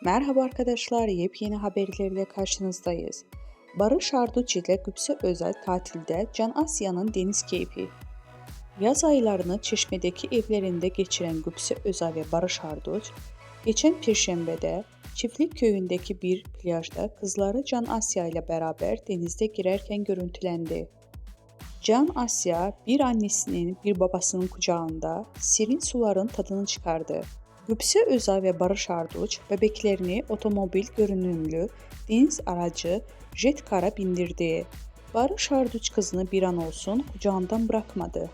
Merhaba arkadaşlar, yepyeni haberlerle karşınızdayız. Barış Arduç ile Gülse Özel tatilde Can Asya'nın deniz keyfi. Yaz aylarını Çeşme'deki evlerinde geçiren Gülse Özel ve Barış Arduç, geçen Perşembe'de Çiftlik Köyü'ndeki bir plajda kızları Can Asya ile beraber denizde girerken görüntülendi. Can Asya bir annesinin bir babasının kucağında serin suların tadını çıkardı. Gülse Özal ve Barış Arduç bebeklerini otomobil görünümlü deniz aracı Jet Car'a bindirdi. Barış Arduç kızını bir an olsun kucağından bırakmadı.